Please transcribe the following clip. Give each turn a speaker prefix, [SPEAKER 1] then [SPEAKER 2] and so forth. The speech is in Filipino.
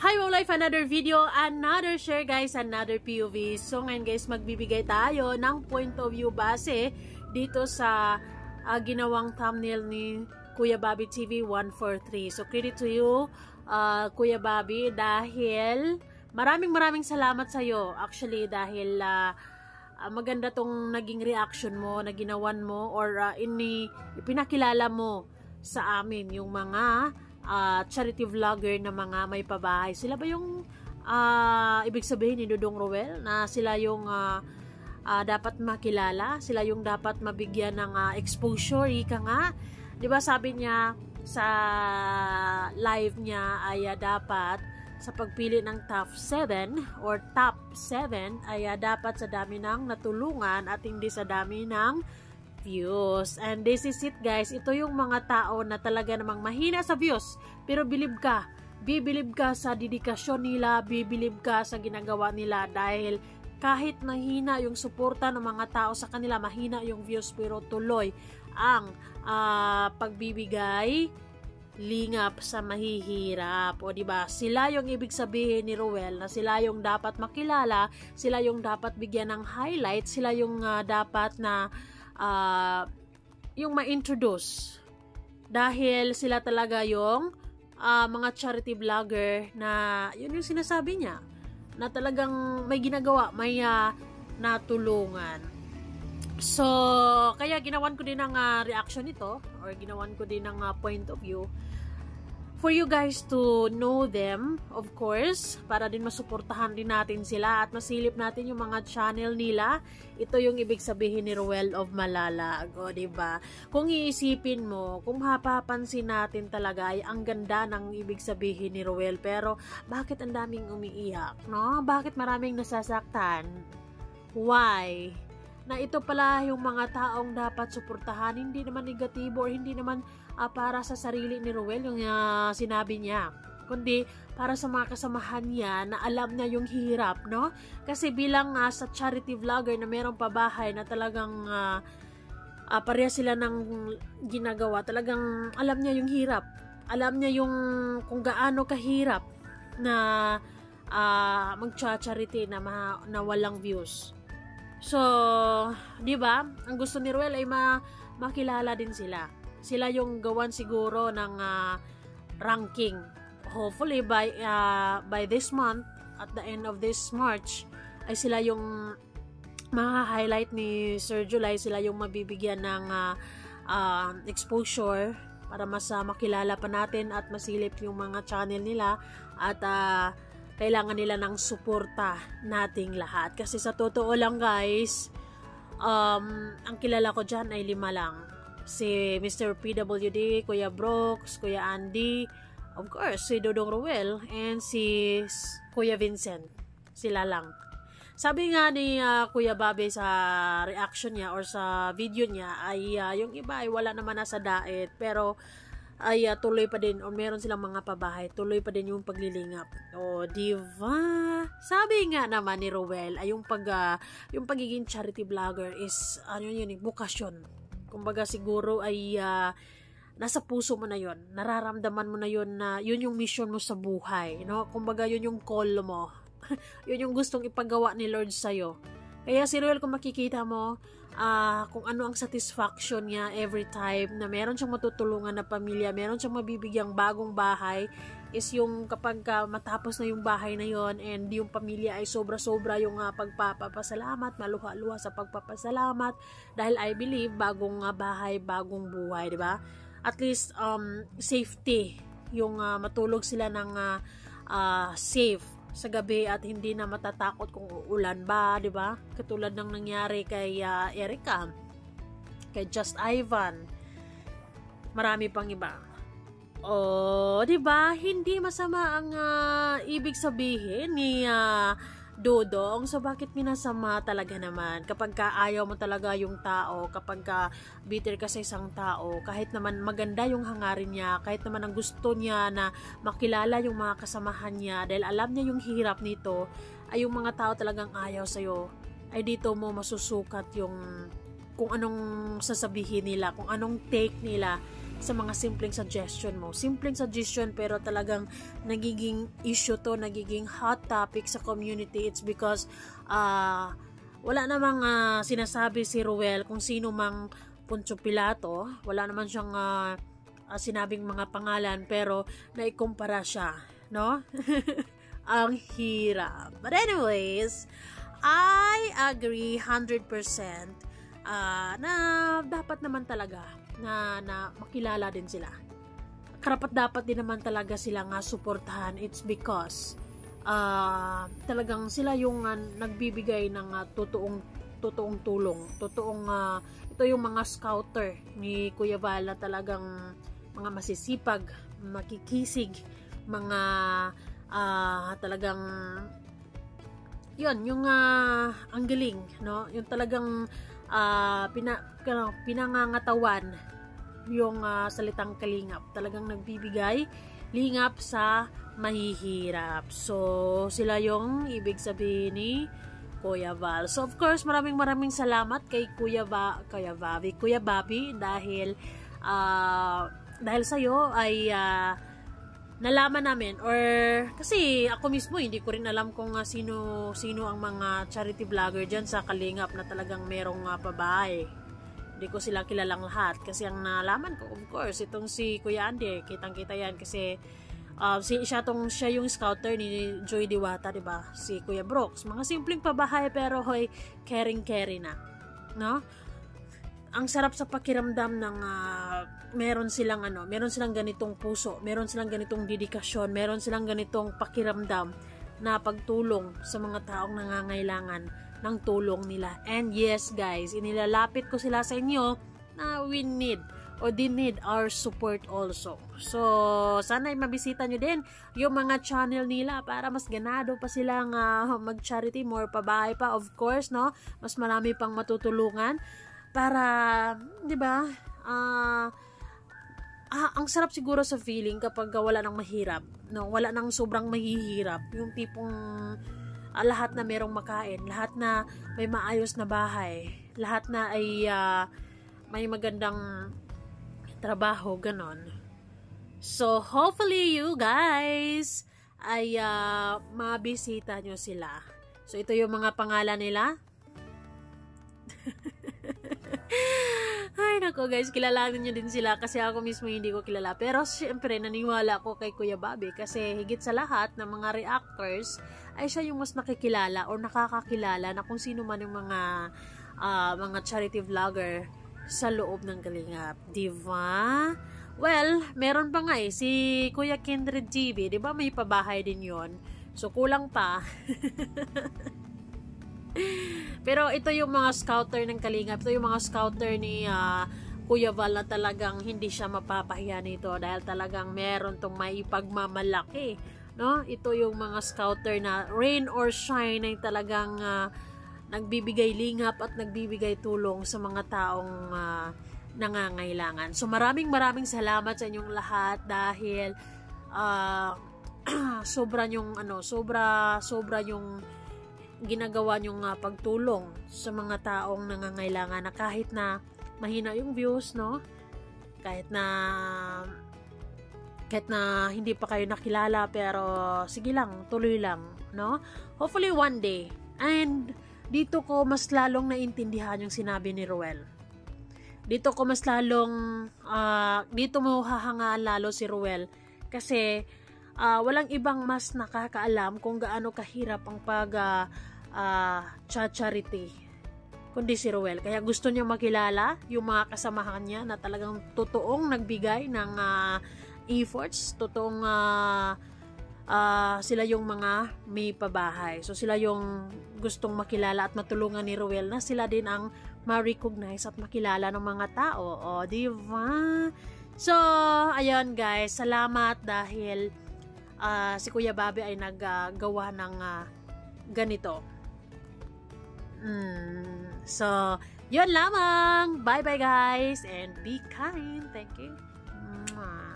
[SPEAKER 1] Hi Wow Life, another video, another share guys, another POV. So ngayon guys, magbibigay tayo ng point of view base dito sa ginawang thumbnail ni Kuya Bobby TV 143. So credit to you, Kuya Bobby, dahil maraming salamat sa iyo. Actually dahil maganda tong naging reaction mo na ginawan mo or ipinakilala mo sa amin yung mga charity vlogger na mga may pabahay. Sila ba yung ibig sabihin ni Dudong Roel na sila yung dapat makilala, sila yung dapat mabigyan ng exposure, ika nga. 'Di ba sabi niya sa live niya ay dapat sa pagpili ng top 7 or top 7 ay dapat sa dami ng natulungan at hindi sa dami ng views. And this is it guys, ito yung mga tao na talaga namang mahina sa views pero bibilib ka sa dedikasyon nila, bibilib ka sa ginagawa nila dahil kahit mahina yung suporta ng mga tao sa kanila, mahina yung views pero tuloy ang pagbibigay lingap sa mahihirap. O diba, sila yung ibig sabihin ni Roel na sila yung dapat makilala, sila yung dapat bigyan ng highlight, sila yung dapat na yung ma-introduce dahil sila talaga yung mga charity vlogger na yun yung sinasabi niya na talagang may ginagawa, may natulungan. So kaya ginawan ko din ng reaction ito or ginawan ko din ng point of view for you guys to know them, of course, para din masuportahan din natin sila at masilip natin yung mga channel nila. Ito yung ibig sabihin ni Roel of Malalag, o diba? Kung iisipin mo, kung mapapansin natin talaga ay ang ganda ng ibig sabihin ni Roel, pero bakit ang daming umiiyak, no? Bakit maraming nasasaktan? Why? Na ito pala yung mga taong dapat suportahan, hindi naman negatibo or hindi naman para sa sarili ni Roel yung sinabi niya, kundi para sa mga kasamahan niya na alam niya yung hirap, no? Kasi bilang sa charity vlogger na merong pabahay na talagang pareha sila ng ginagawa, talagang alam niya yung hirap, alam niya yung kung gaano kahirap na mag-charity na walang views. So, 'di ba? Ang gusto ni Roel ay makilala din sila. Sila yung gawan siguro ng ranking. Hopefully by this month, at the end of this March, ay sila yung ma-highlight ni Sir July, sila yung mabibigyan ng exposure para mas makilala pa natin at masilip yung mga channel nila at kailangan nila ng suporta nating lahat. Kasi sa totoo lang guys, ang kilala ko dyan ay 5 lang. Si Mr. PWD, Kuya Brooks, Kuya Andy, of course, si Dudong Roel, and si Kuya Vincent. Sila lang. Sabi nga ni Kuya Bobby sa reaction niya or sa video niya ay yung iba ay wala naman na sa daet pero ay tuloy pa din o meron silang mga pabahay, tuloy pa din yung paglilingap. O diba? Sabi nga naman ni Roel ay yung pagiging charity vlogger is yun, bukasyon. Kumbaga siguro ay nasa puso mo na yun, nararamdaman mo na yun na yun yung mission mo sa buhay, no? Kumbaga yun yung call mo. Yun yung gustong ipagawa ni Lord sa'yo. Kaya si Roel, kung makikita mo kung ano ang satisfaction niya every time na meron siyang matutulungan na pamilya, meron siyang mabibigyang bagong bahay, is yung kapag matapos na yung bahay na yon and yung pamilya ay sobra-sobra yung pagpapasalamat, maluha-luha sa pagpapasalamat dahil I believe bagong bahay, bagong buhay, di ba? At least safety, yung matulog sila ng safe sa gabi at hindi na matatakot kung uulan ba, 'di ba? Katulad ng nangyari kay Erica, kay Just Ivan. Marami pang iba. Oh, 'di ba? Hindi masama ang ibig sabihin ni Dodong. So bakit minasama talaga naman kapag ayaw mo talaga yung tao, kapag bitter ka sa isang tao, kahit naman maganda yung hangarin niya, kahit naman ang gusto niya na makilala yung mga kasamahan niya dahil alam niya yung hirap nito, ay yung mga tao talagang ayaw sa'yo, ay dito mo masusukat yung kung anong sasabihin nila, kung anong take nila sa mga simpleng suggestion mo. Simpleng suggestion pero talagang nagiging issue to, nagiging hot topic sa community. It's because wala namang sinasabi si Ruel kung sino mang Poncio Pilato. Wala naman siyang sinabing mga pangalan, pero naikumpara siya, no? Ang hirap. But anyways, I agree 100% na dapat naman talaga na makilala din sila. Karapat dapat din naman talaga sila nga suportahan. It's because talagang sila yung nagbibigay ng totoong tulong. Ito yung mga scouter ni Kuya Val na talagang mga masisipag, makikisig, mga talagang yun, yung ang galing, no? Yung talagang pinangangatawan yung salitang kalingap. Talagang nagbibigay lingap sa mahihirap. So, sila yung ibig sabihin ni Kuya Val. So, of course, maraming salamat kay Kuya Bobby dahil sa'yo ay nalaman namin, or kasi ako mismo hindi ko rin alam kung sino ang mga charity vlogger dyan sa Kalingap na talagang merong pabahay. Hindi ko sila kilalang lahat kasi ang nalaman ko, of course, itong si Kuya Andy, kitang-kita yan kasi siya yung scouter ni Joy Diwata, diba? Si Kuya Brooks. Mga simpleng pabahay pero hoy, caring na, no? Ang sarap sa pakiramdam ng meron silang ganitong puso, meron silang ganitong dedikasyon, meron silang ganitong pakiramdam na pagtulong sa mga taong nangangailangan ng tulong nila. And yes guys, inilalapit ko sila sa inyo na they need our support also. So, sana ay mabisita nyo din yung mga channel nila para mas ganado pa silang mag-charity, more pabahay pa, of course, no? Mas marami pang matutulungan para, di ba, ang sarap siguro sa feeling kapag wala nang mahirap, no? Wala nang sobrang mahihirap, yung tipong lahat na merong makain, lahat na may maayos na bahay, lahat na ay may magandang trabaho, ganon. So, hopefully you guys ay mabisita nyo sila. So, ito yung mga pangalan nila. Ay, nako guys, kilalanin nyo din sila kasi ako mismo hindi ko kilala. Pero syempre, naniwala ako kay Kuya Bobby kasi higit sa lahat ng mga reactors ay siya yung mas nakikilala o nakakakilala na kung sino man yung mga charity vlogger sa loob ng Kalingap. Diba? Well, meron pa nga si Kuya Kindred GB, diba may pabahay din yon. So, kulang pa. Pero ito yung mga scouter ng Kalingap. Ito yung mga scouter ni Kuya Val na talagang hindi siya mapapahiya nito dahil talagang meron tong may pagmamalaki, no? Ito yung mga scouter na rain or shine ay talagang nagbibigay lingap at nagbibigay tulong sa mga taong nangangailangan. So maraming salamat sa inyong lahat dahil sobra yung ginagawa nyong pagtulong sa mga taong nangangailangan na kahit na mahina yung views, no? Kahit na hindi pa kayo nakilala, pero sige lang, tuloy lang, no? Hopefully one day. And dito ko mas lalong naintindihan yung sinabi ni Ruel. Dito ko mas lalong dito mo hahangaan lalo si Ruel kasi walang ibang mas nakakaalam kung gaano kahirap ang charity kundi si Ruel. Kaya gusto niya makilala yung mga kasamahan niya na talagang totoong nagbigay ng efforts, totoong sila yung mga may pabahay. So sila yung gustong makilala at matulungan ni Ruel na sila din ang ma-recognize at makilala ng mga tao. O, diba? So, ayun guys, salamat dahil si Kuya Bobby ay naggawa ng ganito. So, yun lamang. Bye-bye guys and be kind. Thank you. Mwah.